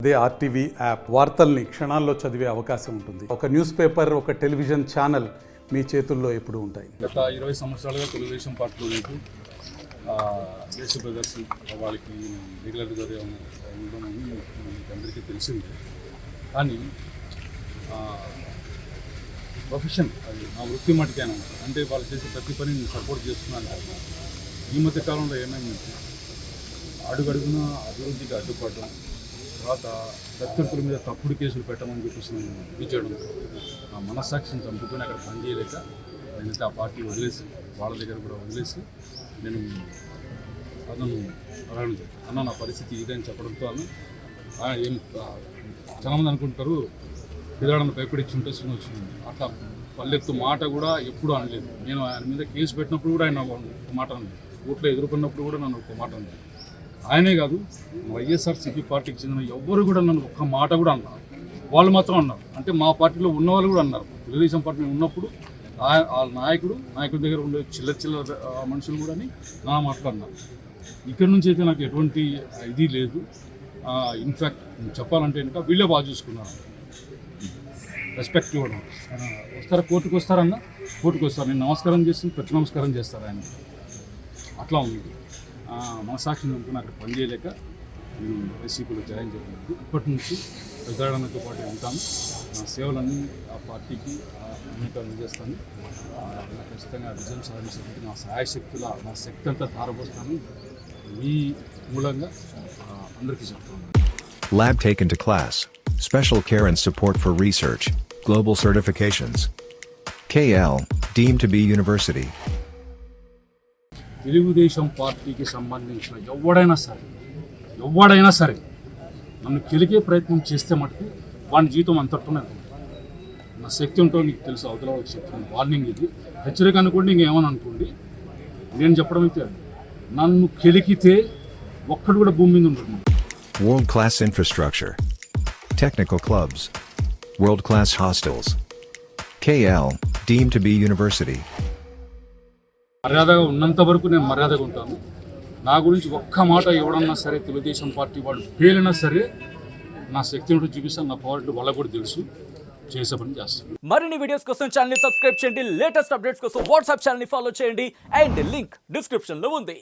అదే RTV app వార్తల్ని క్షణాల్లో చదివే అవకాశం ఉంటుంది. ఒక న్యూస్ పేపర్, ఒక టెలివిజన్ ఛానల్ మీ చేతుల్లో ఎప్పుడూ ఉంటాయి. గత 20 సంవత్సరాలుగా తెలుగుదేశం పార్టీలో ఉంటూ దేశ ప్రదర్శి వాళ్ళకి రెగ్యులర్గా ఉండడం మీకు అందరికీ తెలిసిందే. కానీ ప్రొఫెషన్ అది నా వృత్తి మటుకైనా అంటే వాళ్ళు చేసే ప్రతి పని నేను సపోర్ట్ చేస్తున్నాను. ఈ మధ్య కాలంలో ఏమైందంటే అడుగడుగున అభివృద్ధికి అడ్డుపడడం, తర్వాత ప్రత్యర్థుల మీద తప్పుడు కేసులు పెట్టమని చెప్పేసి నేను ఇచ్చేయడం, నా మనస్సాక్షిని చంపుకొని అక్కడ పనిచేయలేక నేనైతే ఆ పార్టీ వదిలేసి వాళ్ళ దగ్గర కూడా వదిలేసి నేను అతను అడగడం అన్న నా పరిస్థితి ఇదని చెప్పడంతో ఏం చాలామంది అనుకుంటారు పిల్లలను భయపడిచ్చి ఉంటే సినిమా వచ్చింది. అట్లా పల్లెత్తు మాట కూడా ఎప్పుడు అనలేదు. నేను ఆయన మీద కేసు పెట్టినప్పుడు కూడా ఆయన ఒక మాట అనలేదు. కోర్టులో ఎదుర్కొన్నప్పుడు కూడా నన్ను ఒక మాట అనలేదు. ఆయనే కాదు, వైఎస్ఆర్సీపీ పార్టీకి చెందిన ఎవ్వరు కూడా నన్ను ఒక్క మాట కూడా అన్నారు. వాళ్ళు మాత్రం అన్నారు. అంటే మా పార్టీలో ఉన్న వాళ్ళు కూడా అన్నారు. తెలుగుదేశం పార్టీ ఉన్నప్పుడు ఆ నాయకుడి దగ్గర ఉండే చిల్లర మనుషులు కూడా నా మాటలు అన్నారు. ఇక్కడి నుంచి అయితే నాకు ఎటువంటి ఇది లేదు. ఇన్ఫ్యాక్ట్ చెప్పాలంటే ఇంకా వీళ్ళే బాగా చూసుకున్నారు, రెస్పెక్ట్ ఇవ్వడం. వస్తారా కోర్టుకు వస్తారన్న, కోర్టుకు వస్తారు. నేను నమస్కారం చేసి ప్రతి నమస్కారం చేస్తారు ఆయన. అట్లా ఉంది. మనసాక్షిని అనుకుని అక్కడ పనిచేయలేక నేను వైసీపీలో జాయిన్ చేయలేదు. ఇప్పటి నుంచి ప్రజాడనతో పాటు ఉంటాను. నా సేవలన్నీ ఆ పార్టీకి అన్నిటిని చేస్తాను. ఖచ్చితంగా విజయం సాధించేందుకు నా సహాయశక్తుల నా శక్తి అంతా ధారపోస్తాను. మీ మూలంగా అందరికీ చెప్తాను. Lab taken to class, special care and support for research, global certifications. KL, deemed to be university. Telugu Desam పార్టీకి సంబంధించిన ఎవడైనా సరే నన్ను కెలికే ప్రయత్నం చేస్తే మటుకు వాడి జీవితం అంతట్టునే నా శక్తి ఉంటో నీకు తెలుసు. అవతల వాళ్ళకి చెప్తాను. వార్నింగ్ ఇది, హెచ్చరిక అనుకోండి, ఇంకేమని అనుకోండి. నేను చెప్పడం అయితే నన్ను కెలికితే ఒక్కడు కూడా భూమి మీద ఉంటుంది. World-class infrastructure, technical clubs, world-class hostels. KL, deemed to be university. మర్యాదగా ఉన్నంత వరకు నేను మర్యాదగా ఉంటాను. నా గురించి ఒక్క మాట ఎవడన్నా సరే, తెలుగుదేశం పార్టీ వాడు పేలినా సరే నా శక్తి ఉంటూ చూపిస్తాను. నా పవర్ వాళ్ళకు కూడా తెలుసు, చేసే పని చేస్తాను. మరిన్ని వీడియోస్ కోసం ఛానల్ ని సబ్స్క్రైబ్ చేయండి. లేటెస్ట్ అప్డేట్స్ కోసం వాట్సాప్ ఛానల్ ని ఫాలో చేయండి. అండ్ లింక్ డిస్క్రిప్షన్ లో ఉంది.